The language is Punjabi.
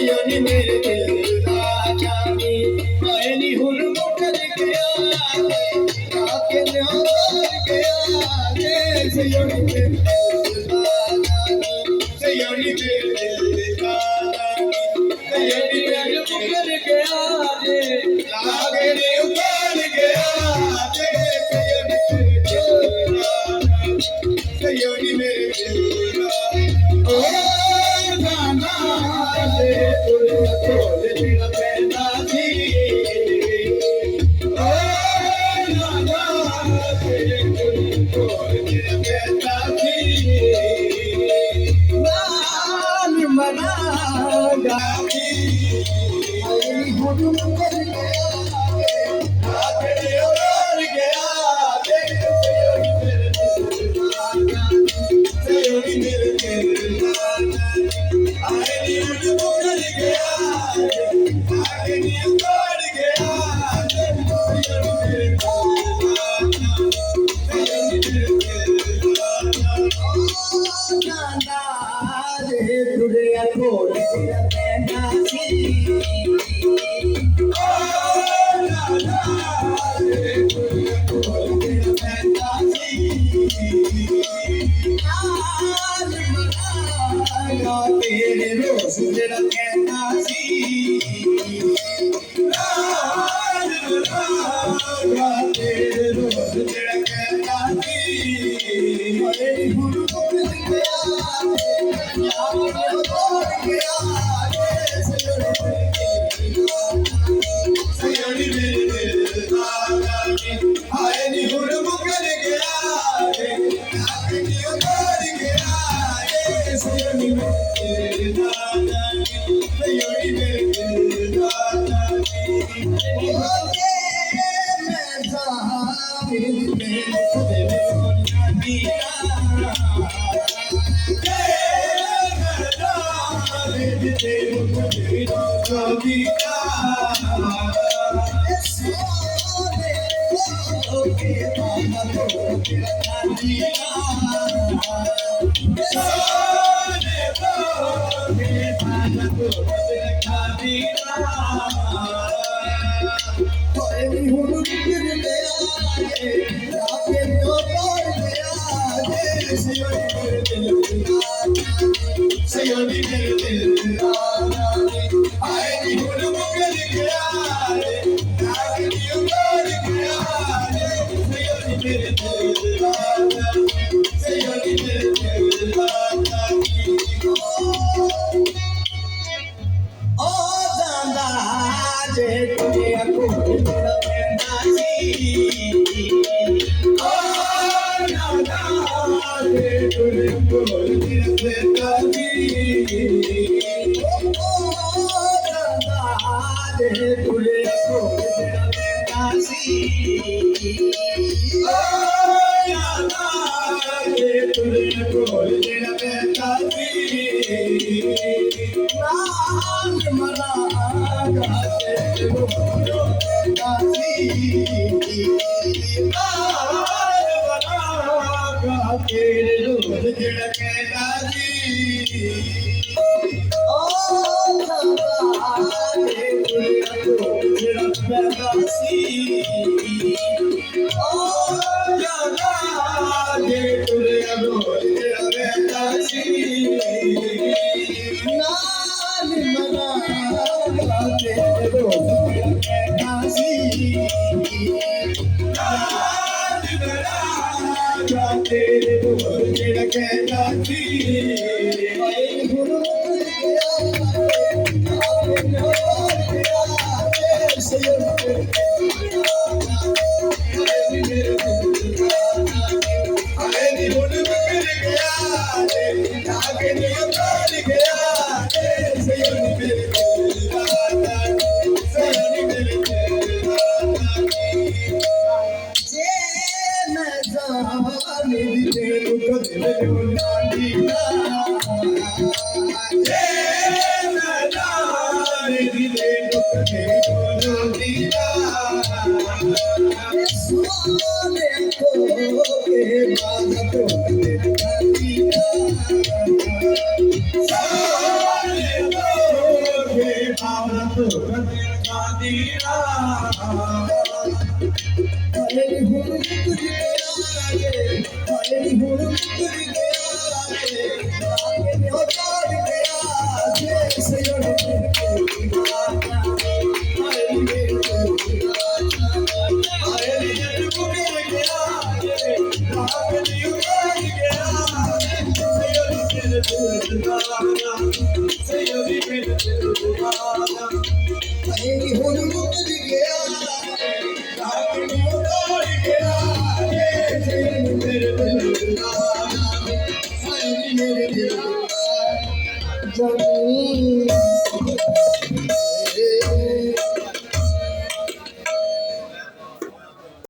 ਸਯੋਨੀ ਮੇਰੇ ਦਿਲ ਦਾ ਜਾਨੀ ਆਏ ਨੀ ਹੁਣ ਮੁਕਰ ਗਿਆ ਆ ਕੇ ਨਿਹਾਰ ਗਿਆ ਰੇ ਸਯੋਨੀ ਮੇਰੇ ਦਿਲ ਦਾ ਜਾਨੀ ਸਯੋਨੀ ਮੇਰੇ ਦਿਲ ਦਾ ਜਾਨੀ ਸਯੋਨੀ ਮੇਰੇ ਮੁਕਰ ਗਿਆ ਰੇ ਲਾਗੇ ਨੇ ਉਤਾਰ ਗਿਆ ਰੇ ਸਯੋਨੀ ਮੇਰੇ ਦਿਲ ਦਾ ਓ ਜਾਨਾ ਦੇ ਤੁਰ ਕੋਲ ਦਿਲ ਪੈਂਦਾ ਸੀ ਓ ਜਾਨਾ ਦੇ ਤੁਰ ਕੋਲ ਦਿਲ ਪੈਂਦਾ ਸੀ ਨਾਮ ਮਨਾਗਾ ਸੀ ਆਈ ਹੁਣ ਮੁਕਰ ਗਿਆ ਆਖੜੇ ਉਤਾਰ ਗਿਆ ਦੇ ਸਯੋਨੀ ਮੇਰੇ ਦਿਲ ਦਾ ਆਏ ਨੀ ਹੁਣ ਮੁਕਰ ਗਿਆ ਆਗੇ ਨੀ ਉਤਾਰ ਗਿਆ ਸਯੋਨੀ ਮੇਰੇ ਦਿਲ ਦਾ ਸਯੋਨੀ ਮੇਰੇ ਦਿਲ ਦਾ ਜਾਨਾ ਦੇ ਤੁਰਿਆ ਕੋਲ ਤੇਰਾ ਪੈਂਦਾ ਸੀ ਤੇਰੇ ਰੋਜ਼ ਜਿਹੜਾ ਕਹਿੰਦਾ ਸੀ ਤੇਰੇ ਰੋਜ਼ ਜਿਹੜਾ ਕਹਿੰਦਾ ਸੀ ਮਰੇ ਹੁਣ ਮੁਕਰ ਗਿਆ ਸਯੋਨੀ ਮੇਰੇ ਦਿਲ ਦਾ ਜਾਨੀ ਆਏ ਨੀ ਹੁਣ ਮੁਕਰ ਗਿਆ ਆਗੇ ਨੀ ਉਤਾਰ ਗਿਆ ਸਯੋਨੀ ਮੇਰੇ ਦਿਲ ਦਾ ਜਾਨੀ ਸਯੋਨੀ ਮੇਰੇ ਦਿਲ ਦਾ ਜਾਨੀ ਮੈਂ ਸਾਮਿਲ ਮੇਰੇ ਜਾਨੀ ਸਯੋਨੀ ਮੇਰੇ ਦਿਲ ਦਾ ਜਾਨੀ ਆਏ ਨੀ ਹੁਣ ਮੁਕਰ ਗਿਆ ਆਗੇ ਨੀ ਉਤਾਰ ਗਿਆ ਸਯੋਨੀ ਮੇਰੇ ਦਿਲ ਦਾ ਜਾਨੀ ਸਯੋਨੀ ਮੇਰੇ ਦਿਲ ਦਾ ਜਾਨੀ ਓ ਜਾਂਦਾ ਜੇ ਤੁਰਿਆ ਕੋਲ ਤੇਰਾ ਪੈਂਦਾ ਸੀ ਓ ਜਾਂਦਾ ਜੇ ਤੁਰਿਆ ਕੋਲ ਤੇਰਾ ਪੈਂਦਾ ਤੇਰੇ ਰੋਜ਼ ਜਿਹੜਾ ਕਹਿੰਦਾ ਸੀ ਓ ਜਾਨਾ ਦੇ ਤੁਰਿਆ ਕੋਲ ਜਿਹੜਾ ਪੈਂਦਾ ਸੀ ਓ ਜਾਨਾ ਦੇ ਤੁਰਿਆ ਕੋਲ ਜਿਹੜਾ ਪੈਂਦਾ ਸੀ ਨਾਲ ਮਨਾਗਾ ਤੇਰੇ ਰੋਜ਼ ਜਿਹੜਾ ਕਹਿੰਦਾ ਸੀ ਤੇਰੇ ਰੋਜ਼ ਜਿਹੜਾ ਕਹਿੰਦਾ ਸੀ ਆਏ ਹੁਣ ਮੁਕਰ ਗਿਆ ਆਗੇ ਨਿਹਾਰ ਗਿਆ ਸਯੋਨੀ ਮੇਰੇ ਦਿਲ ਦਾ ਆਏ ਨੀ ਹੁਣ ਮੁਕਰ ਗਿਆ ਆਗੇ ਨੀ ਉਤਾਰ ਗਿਆ ਸਯੋਨੀ ਮੇਰੇ ਦਿਲ ਦਾ ਸਯੋਨੀ ਮੇਰੇ ਦਿਲ ਦਾ ਜੇ ਮੈਂ ਮੇਰੀ ਦਿਲ ਕਦੇ ਨਾ ਕਦੇ ਖਾਦੀ ਰਾਤ ਹਾਏ ਨੀ ਹੁਣ ਮੁੱਕਰ ਗਿਆ ਰੇ ਹਾਏ ਨੀ ਹੁਣ ਮੁੱਕਰ ਗਿਆ ਰੇ ਆ ਕੇ ਨਿਉਤਾ